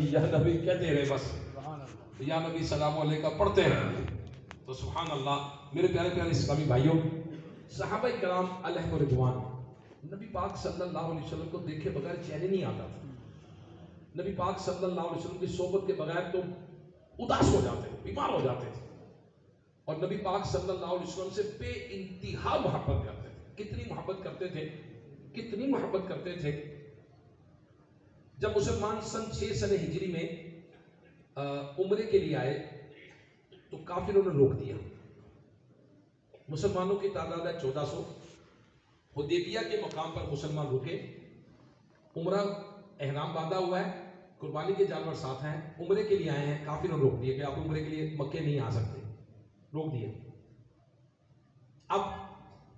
یا نبی کہتے رہے بس، یا نبی سلام علیکہ پڑھتے رہے. تو سبحان اللہ میرے پیارے پیارے اسلامی بھائیوں، صحابہ کرام علیہ رضوان نبی پاک صلی اللہ علیہ وسلم کو دیکھے بغیر چین نہیں آتا تھا. نبی پاک صلی اللہ علیہ وسلم کی صحبت کے بغیر تو اداس ہو جاتے تھے، بیمار ہو جاتے تھے. اور نبی پاک صلی اللہ علیہ وسلم سے بے انتہا محبت کرتے تھے. کتنی محبت کرتے تھے، کتنی محبت کرتے تھے. جب مسلمان سن 6 سن ہجری میں عمرے کے لیے آئے تو کافروں نے روک دیا. مسلمانوں کی تعداد ہے 1400. حدیبیہ کے مقام پر مسلمان رکے. عمرہ احرام باندھا ہوا ہے، قربانی کے جانور ساتھ ہیں، عمرے کے لیے آئے ہیں. کافروں نے روک دیا کہ آپ عمرے کے لیے مکے نہیں آ سکتے، روک دیا. اب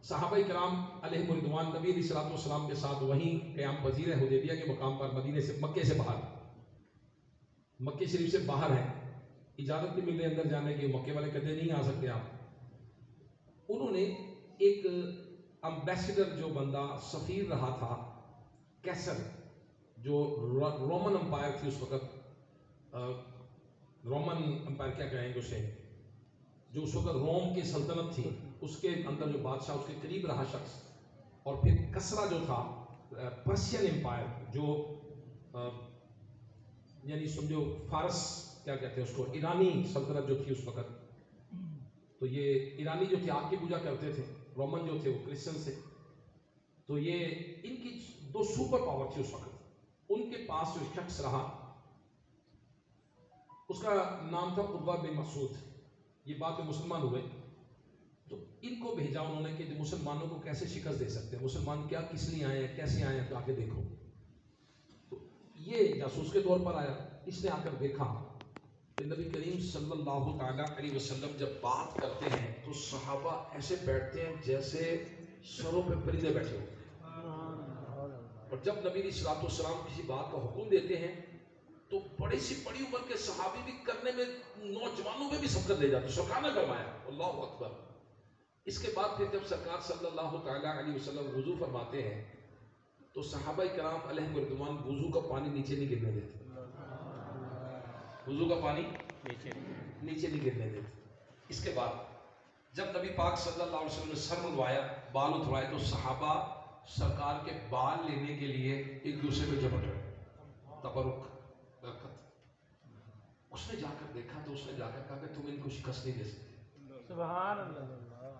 صحابہ کرام علیہ رضوان نبی علیہ الصلوۃ والسلام کے ساتھ وہیں قیام پذیر ہے حدیبیہ کے مقام پر، مدینے سے مکے سے باہر، مکے شریف سے باہر ہیں. اجازت نہیں مل رہی اندر جانے کی، مکے والے کہتے نہیں آ سکتے آپ. انہوں نے ایک امبیسڈر جو بندہ سفیر رہا تھا کیسر، جو رومن امپائر تھی اس وقت، رومن امپائر کیا کہیں گے اسے، جو اس وقت روم کی سلطنت تھی، اس کے اندر جو بادشاہ اس کے قریب رہا شخص. اور پھر کسرا جو تھا پرشین امپائر، جو یعنی سمجھو فارس کیا کہتے ہیں اس کو، ایرانی سلطنت جو تھی اس وقت. تو یہ ایرانی جو تھے آگ کی پوجا کرتے تھے، رومن جو تھے وہ کرسچن تھے. تو یہ ان کی 2 سپر پاور تھی اس وقت. ان کے پاس جو شخص رہا اس کا نام تھا عقبہ بن مسعود. یہ بعد میں مسلمان ہوئے. تو ان کو بھیجا انہوں نے کہ مسلمانوں کو کیسے شکست دے سکتے ہیں، مسلمان کیا کس لیے آئے ہیں، کیسے آئے ہیں، تو آگے دیکھو. تو یہ جاسوس کے طور پر آیا. اس نے آ کر دیکھا کہ نبی کریم صلی اللہ تعالیٰ علیہ وسلم جب بات کرتے ہیں تو صحابہ ایسے بیٹھتے ہیں جیسے سروں پہ پرندے بیٹھے ہوتے ہیں. اور جب نبی علیہ الصلوۃ والسلام کسی بات کا حکم دیتے ہیں تو بڑی سی بڑی عمر کے صحابی بھی کرنے میں، نوجوانوں میں بھی سبقت لے جاتے. سبحان نے فرمایا اللہ اکبر. اس کے بعد پھر جب سرکار صلی اللہ تعالیٰ علیہ وسلم وضو فرماتے ہیں تو صحابہ کرام علیہ رضوان وضو کا پانی نیچے نہیں گرنے دیتے. وضو کا پانی نیچے نہیں گرنے دیتے. اس کے بعد جب نبی پاک صلی اللہ علیہ وسلم نے سر منڈوایا، بال اتروائے، تو صحابہ سرکار کے بال لینے کے لیے ایک دوسرے پہ جھپٹ رہے. تبرک برکت. اس نے جا کر دیکھا تو اس نے جا کر کہا کہ تم ان کو شکست نہیں دے سکتے. سبحان اللہ.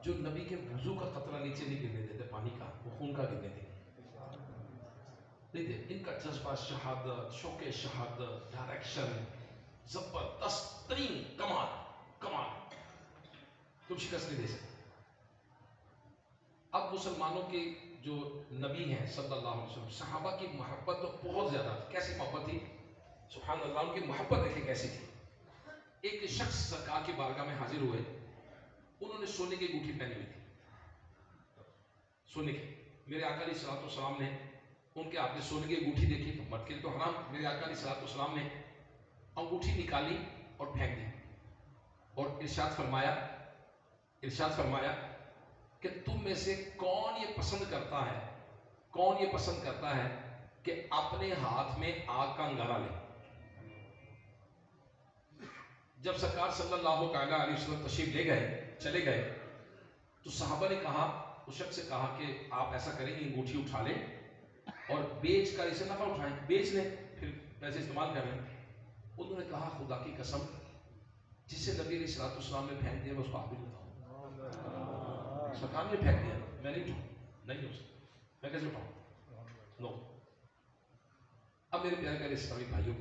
جو نبی کے وضو کا قطرہ نیچے نہیں گرنے دیتے پانی کا، وہ خون کا گرنے دیتے. دیکھیں ان کا جذبہ شہادت، شوق شہادت، ڈائریکشن زبردست ترین، کمال کمال. تم شکست نہیں دے سکتے. اب مسلمانوں کے جو نبی ہیں صلی اللہ علیہ وسلم، صحابہ کی محبت تو بہت زیادہ تھی. کیسی محبت تھی، سبحان اللہ. ان کی محبت دیکھیں کیسی تھی. ایک شخص سرکار کی بارگاہ میں حاضر ہوئے. انہوں نے سونے کی انگوٹھی پہنی ہوئی تھی، سونے کی. میرے آقا علیہ الصلوۃ والسلام نے ان کے ہاتھ میں سونے کی انگوٹھی دیکھی تو مت کے تو حرام. میرے آقا علیہ الصلوۃ والسلام نے انگوٹھی نکالی اور پھینک دی اور ارشاد فرمایا کہ تم میں سے کون یہ پسند کرتا ہے، کون یہ پسند کرتا ہے کہ اپنے ہاتھ میں آگ کا انگارہ لے. جب سرکار صلی اللہ تعالیٰ علیہ وسلم تشریف لے گئے، چلے گئے، تو صحابہ نے کہا، اس شخص سے کہا کہ آپ ایسا کریں کہ انگوٹھی اٹھا لیں اور بیچ کر اسے نفع اٹھائیں، بیچ لیں، پھر پیسے استعمال کر لیں. انہوں نے کہا خدا کی قسم، جس سے نبی علیہ الصلوۃ والسلام نے پھینک دیا میں اس کو آپ بھی اٹھاؤں. سرکار نے پھینک دیا، میں نہیں اٹھاؤں، نہیں ہو سکتا، میں کیسے اٹھاؤں؟ نو. اب میرے پیارے پیارے اسلامی بھائیوں،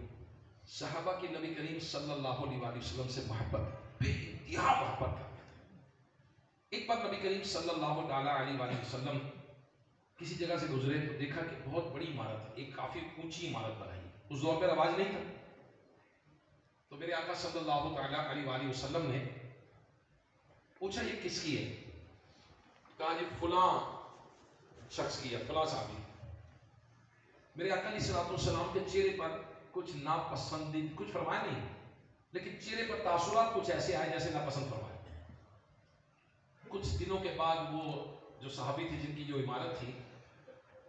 صحابہ کی نبی کریم صلی اللہ علیہ وسلم سے محبت، بے انتہا محبت کرتے تھے. ایک بار نبی کریم صلی اللہ تعالیٰ علیہ وسلم کسی جگہ سے گزرے تو دیکھا کہ بہت بڑی عمارت ہے، ایک کافی اونچی عمارت بنائی. اس دور پہ رواج نہیں تھا. تو میرے آقا صلی اللہ تعالیٰ علیہ وسلم نے پوچھا یہ کس کی ہے؟ کہا جی فلاں شخص کی ہے، فلاں صحابی. میرے آقا علیہ الصلوۃ والسلام کے چہرے پر کچھ ناپسندید، کچھ فرمایا نہیں، لیکن چہرے پر تاثرات کچھ ایسے آئے جیسے ناپسند فرمایا. کچھ دنوں کے بعد وہ جو صحابی تھی جن کی جو عمارت تھی،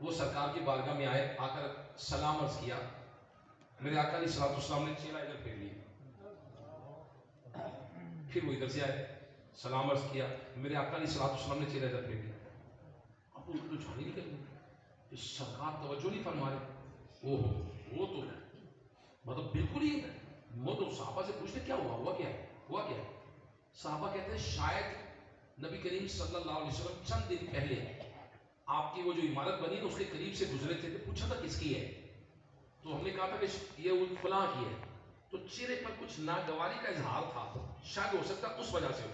وہ سرکار کی بارگاہ میں آئے، آ کر سلام عرض کیا. میرے آقا علیہ السلام نے چہرہ ادھر پھیر لیا، پھر وہ ادھر سے آئے، سلام عرض کیا، میرے آقا علیہ السلام نے چہرہ ادھر پھیر لیا. اب ان کو جھاڑی نکل گئی، سرکار توجہ نہیں فرما رہے. وہ تو مطلب بالکل ہی وہ تو صحابہ سے پوچھتے کیا ہوا کیا ہے، ہوا کیا ہے؟ صحابہ کہتے ہیں شاید نبی کریم صلی اللہ علیہ وسلم چند دن پہلے آپ کی وہ جو عمارت بنی نا اس کے قریب سے گزرے تھے، تو پوچھا تھا کس کی ہے، تو ہم نے کہا تھا کہ یہ فلاں کی ہے، تو چہرے پر کچھ ناگواری کا اظہار تھا، شاید ہو سکتا اس وجہ سے ہو.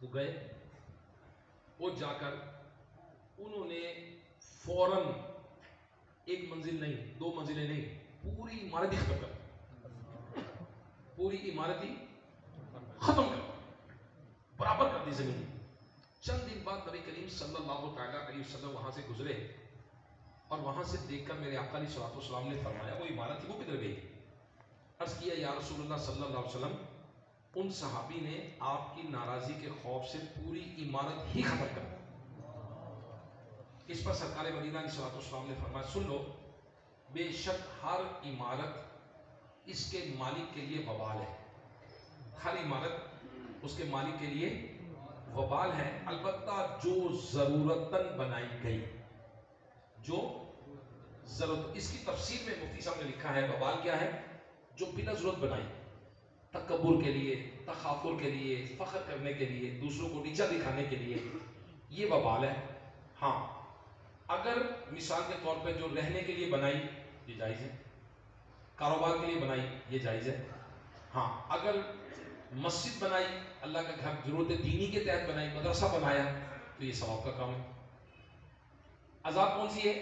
وہ گئے، وہ جا کر انہوں نے فوراً ایک منزل نہیں، دو منزلیں نہیں، پوری عمارت ہی ختم کر، پوری عمارت ہی ختم کر، برابر کر دی زمین. چند دن بعد نبی کریم صلی اللہ تعالیٰ علیہ وسلم وہاں سے گزرے اور وہاں سے دیکھ کر میرے آقا علیہ السلام نے فرمایا وہ عمارت تھی وہ کدھر گئی؟ عرض کیا یا رسول اللہ صلی اللہ علیہ وسلم ان صحابی نے آپ کی ناراضی کے خوف سے پوری عمارت ہی ختم کر. اس پر سرکار مدینہ علیہ السلام نے فرمایا سن لو، بے شک ہر عمارت اس کے مالک کے لیے وبال ہے، ہر عمارت اس کے مالک کے لیے وبال ہے، البتہ جو ضرورتاً بنائی گئی، جو ضرورت. اس کی تفسیر میں مفتی صاحب نے لکھا ہے وبال کیا ہے؟ جو بلا ضرورت بنائی، تکبر کے لیے، تخافر کے لیے، فخر کرنے کے لیے، دوسروں کو نیچا دکھانے کے لیے، یہ وبال ہے. ہاں اگر مثال کے طور پہ جو رہنے کے لیے بنائی یہ جائز ہے، کاروبار کے لیے بنائی یہ جائز ہے. ہاں اگر مسجد بنائی، اللہ کا گھر ضرورت دینی کے تحت بنائی، مدرسہ بنایا تو یہ ثواب کا کام ہے. عذاب کون سی ہے؟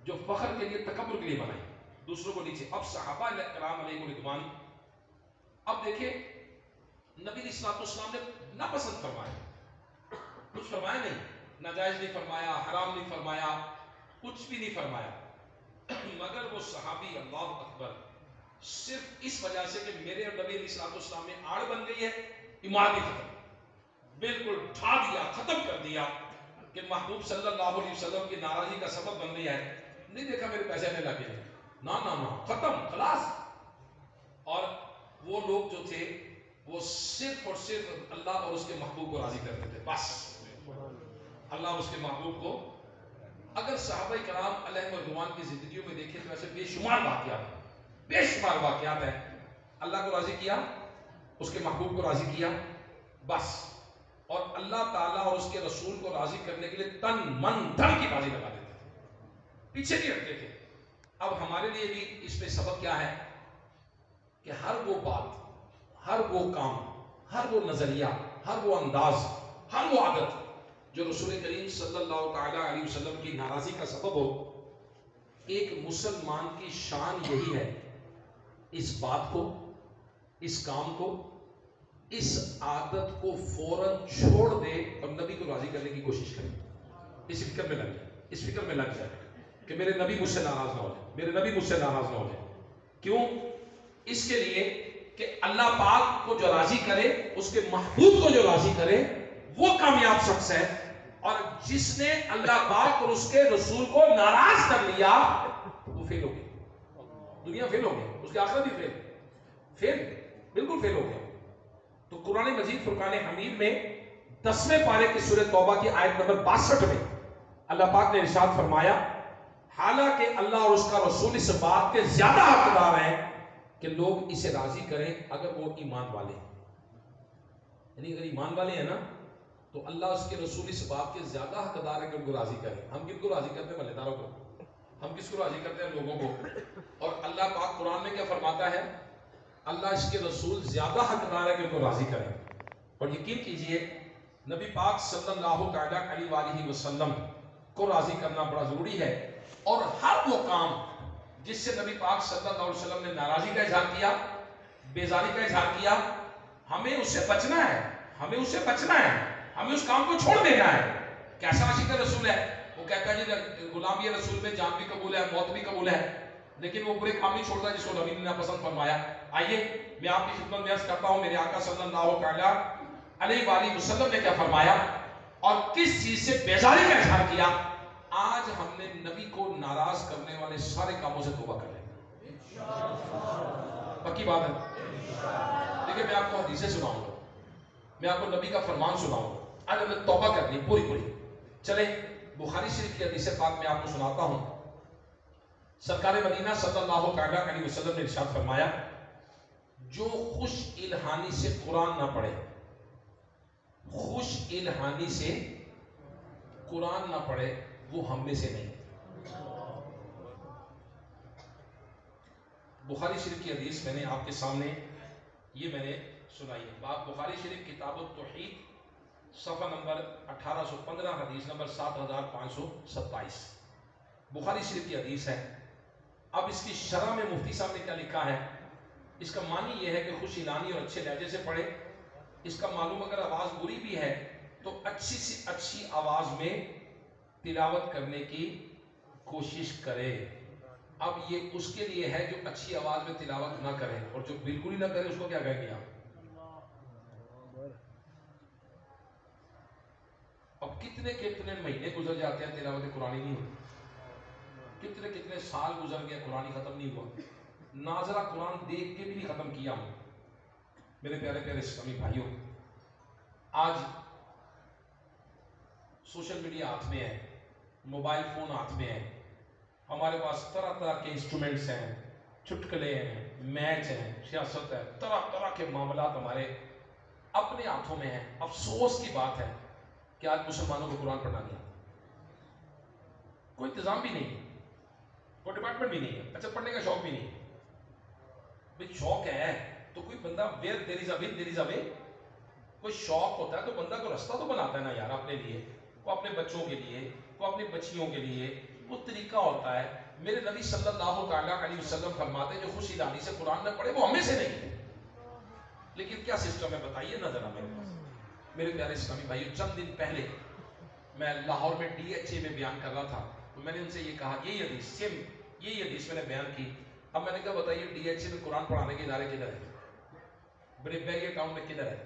جو فخر کے لیے، تکبر کے لیے بنائی، دوسروں کو نیچے. اب صحابہ کرام علیہ رضوان، اب دیکھیں نبی علیہ السلام نے ناپسند فرمایا، کچھ فرمایا نہیں، ناجائز نہیں فرمایا، حرام نہیں فرمایا، کچھ بھی نہیں فرمایا، مگر وہ صحابی اللہ اکبر صرف اس وجہ سے کہ میرے اور نبی علیہ السلام میں آڑ بن گئی ہے، عمارت ختم، بالکل ڈھا دیا، ختم کر دیا کہ محبوب صلی اللہ علیہ وسلم کی ناراضی کا سبب بن گیا ہے. نہیں دیکھا میرے پیسے میں لگے نہ ختم، خلاص. اور وہ لوگ جو تھے وہ صرف اور صرف اللہ اور اس کے محبوب کو راضی کرتے تھے، بس اللہ اور اس کے محبوب کو. اگر صحابہ کرام علیہ رضوان کی زندگیوں میں دیکھیں تو ایسے بے شمار واقعات ہیں، اللہ کو راضی کیا، اس کے محبوب کو راضی کیا، بس. اور اللہ تعالیٰ اور اس کے رسول کو راضی کرنے کے لیے تن من دھن کی بازی لگا دیتے تھے، پیچھے نہیں ہٹتے تھے. اب ہمارے لیے بھی اس میں سبق کیا ہے کہ ہر وہ بات، ہر وہ کام، ہر وہ نظریہ، ہر وہ انداز، ہر وہ عادت جو رسول کریم صلی اللہ تعالیٰ علیہ وسلم کی ناراضی کا سبب ہو، ایک مسلمان کی شان یہی ہے اس بات کو، اس کام کو، اس عادت کو فوراً چھوڑ دے اور نبی کو راضی کرنے کی کوشش کرے. اس فکر میں لگ جائے، اس فکر میں لگ جائے کہ میرے نبی مجھ سے ناراض نہ ہو جائے، میرے نبی مجھ سے ناراض نہ ہو جائے. کیوں؟ اس کے لیے کہ اللہ پاک کو جو راضی کرے، اس کے محبوب کو جو راضی کرے، وہ کامیاب شخص ہے. اور جس نے اللہ پاک اور اس کے رسول کو ناراض کر لیا وہ فیل ہو گیا، دنیا فیل ہو گیا، اس کے آخرت بھی فیل، بالکل فیل ہو گیا. تو قرآن مجید فرقان حمید میں 10ویں پارے کی سورہ توبہ کی آیت نمبر 62 میں اللہ پاک نے ارشاد فرمایا حالانکہ اللہ اور اس کا رسول اس بات کے زیادہ حقدار ہیں کہ لوگ اسے راضی کریں اگر وہ ایمان والے ہیں. یعنی اگر ایمان والے ہیں نا تو اللہ اس کے رسول اس بات کے زیادہ حقدار ہے کہ ان کو راضی کریں. ہم کن کو راضی کرتے ہیں؟ مالے داروں کو. ہم کس کو راضی کرتے ہیں؟ لوگوں کو. اور اللہ پاک قرآن میں کیا فرماتا ہے؟ اللہ اس کے رسول زیادہ حقدار ہے کہ ان کو راضی کریں. اور یقین کیجئے نبی پاک صلی اللہ تعالیٰ علیہ وآلہ وسلم کو راضی کرنا بڑا ضروری ہے. اور ہر وہ کام جس سے نبی پاک صلی اللہ علیہ وسلم نے ناراضی کا اظہار کیا، بیزاری کا اظہار کیا، ہمیں اس سے بچنا ہے، ہمیں اس سے بچنا ہے، ہمیں اس کام کو چھوڑ دینا ہے. کیسا عاشق رسول ہے؟ وہ کہتا ہے جی غلامی رسول میں جان بھی قبول ہے، موت بھی قبول ہے، لیکن وہ برے کام نہیں چھوڑتا جس کو نبی نے ناپسند فرمایا. آئیے میں آپ کی خدمت میں عرض کرتا ہوں میرے آقا صلی اللہ تعالیٰ علیہ وآلہ وسلم نے کیا فرمایا اور کس چیز سے بیزاری کا اظہار کیا. آج ہم نے نبی کو ناراض کرنے والے سارے کاموں سے توبہ کر لیں. پکی بات ہے. دیکھیں میں آپ کو حدیثیں سناؤں گا, میں آپ کو نبی کا فرمان سناؤں گا. آج ہم نے توبہ کرنی پوری پوری. چلیں بخاری شریف کی حدیث پاک میں آپ کو سناتا ہوں. سرکار مدینہ صلی اللہ علیہ وسلم نے ارشاد فرمایا, جو خوش الہانی سے قرآن نہ پڑھے, خوش الہانی سے قرآن نہ پڑھے, وہ ہم میں سے نہیں. بخاری شریف کی حدیث میں نے آپ کے سامنے یہ میں نے سنائی ہے. باب بخاری شریف کتاب التوحید صفحہ نمبر 1815 حدیث نمبر 7527 بخاری شریف کی حدیث ہے. اب اس کی شرح میں مفتی صاحب نے کیا لکھا ہے, اس کا معنی یہ ہے کہ خوش الہانی اور اچھے لہجے سے پڑھے. اس کا معلوم اگر آواز بری بھی ہے تو اچھی سے اچھی آواز میں تلاوت کرنے کی کوشش کرے. اب یہ اس کے لیے ہے جو اچھی آواز میں تلاوت نہ کرے, اور جو بالکل ہی نہ کرے اس کو کیا کہیں گے آپ. اب کتنے کتنے مہینے گزر جاتے ہیں تلاوت قرآن نہیں ہوتی, کتنے کتنے سال گزر گئے قرآن ختم نہیں ہوا. ناظرہ قرآن دیکھ کے بھی نہیں ختم کیا ہوں. میرے پیارے پیارے اسلامی بھائیوں, آج سوشل میڈیا ہاتھ میں ہے, موبائل فون ہاتھ میں ہے, ہمارے پاس طرح طرح کے انسٹرومنٹس ہیں, چٹکلے ہیں, میچ ہیں, سیاست ہے, طرح طرح کے معاملات ہمارے اپنے ہاتھوں میں ہیں. افسوس کی بات ہے کہ آج مسلمانوں کو قرآن پڑھنا نہیں آتا, کوئی انتظام بھی نہیں ہے, کوئی ڈپارٹمنٹ بھی نہیں ہے. اچھا پڑھنے کا شوق بھی نہیں ہے. بھئی شوق ہے تو کوئی بندہ ویئر دیر از اے ول دیر از اے وے. کوئی شوق ہوتا ہے تو بندہ کو رستہ تو بناتا ہے نا یار, اپنے لیے, کو اپنے بچوں کے لیے, کو اپنی بچیوں کے لیے, وہ طریقہ ہوتا ہے. میرے نبی صلی اللہ علیہ وسلم فرماتے ہیں جو خوش الہانی سے قرآن نہ پڑھے وہ ہمیں سے نہیں. لیکن کیا سسٹم ہے بتائیے نا ذرا میرے پاس. میرے پیارے اسلامی بھائیو, چند دن پہلے میں لاہور میں DHA میں بیان کر رہا تھا, تو میں نے ان سے یہ کہا, یہی حدیث سیم یہی حدیث میں نے بیان کی. اب میں نے کہا بتائیے DHA میں قرآن پڑھانے کے ادارے کدھر ہیں, بڑے بیریئر ٹاؤن میں کدھر ہے,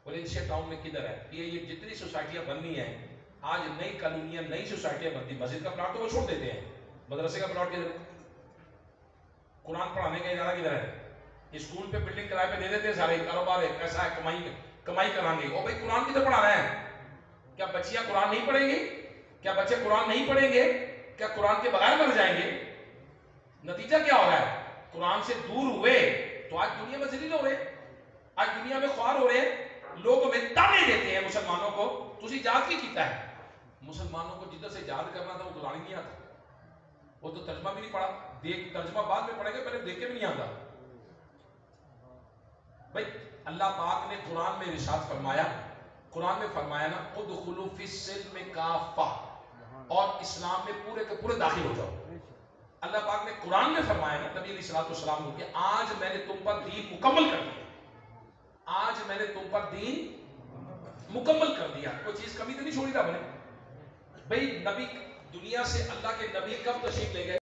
ولیشیا ٹاؤن میں کدھر ہے. یہ جتنی سوسائٹیاں بننی ہیں آج, نئی کالونیاں نئی سوسائٹیاں بنتی, مسجد کا پلاٹ تو وہ چھوڑ دیتے ہیں, مدرسے کا پلاٹ کدھر ہے, قرآن پڑھانے کا ادارہ کدھر ہے. اسکول پہ بلڈنگ کرائے پہ دے دیتے ہیں, سارے کاروبار ہے, پیسہ ہے, کمائی کرائیں گے. اور بھائی قرآن کدھر پڑھانا ہے, کیا بچیاں قرآن نہیں پڑھیں گے, کیا بچے قرآن نہیں پڑھیں گے, کیا قرآن کے بغیر مر جائیں گے. نتیجہ کیا ہو رہا ہے, قرآن سے دور ہوئے تو آج دنیا میں ذلیل ہو رہے ہیں, آج دنیا میں خوار ہو رہے ہیں. لوگ ہمیں تانے دیتے ہیں مسلمانوں کو, تجھے جہاد کی کیتا ہے. مسلمانوں کو جدھر سے جہاد کرنا تھا وہ قرآن ہی نہیں آتا, وہ تو ترجمہ بھی نہیں پڑھا. دیکھ ترجمہ بعد میں پڑھیں گے, پہلے دیکھ کے بھی نہیں آتا. بھائی اللہ پاک نے قرآن میں ارشاد فرمایا, قرآن میں فرمایا نا ادخلوا فی السلم کافہ, اور اسلام میں پورے کے پورے داخل ہو جاؤ. اللہ پاک نے قرآن میں فرمایا نا نبی علیہ السلام کو کہ آج میں نے تم پر دین مکمل کر دیا, آج میں نے تم پر دین مکمل کر دیا. کوئی چیز کمی تو نہیں چھوڑی رب نے. بھئی نبی دنیا سے اللہ کے نبی کب تشریف لے گئے؟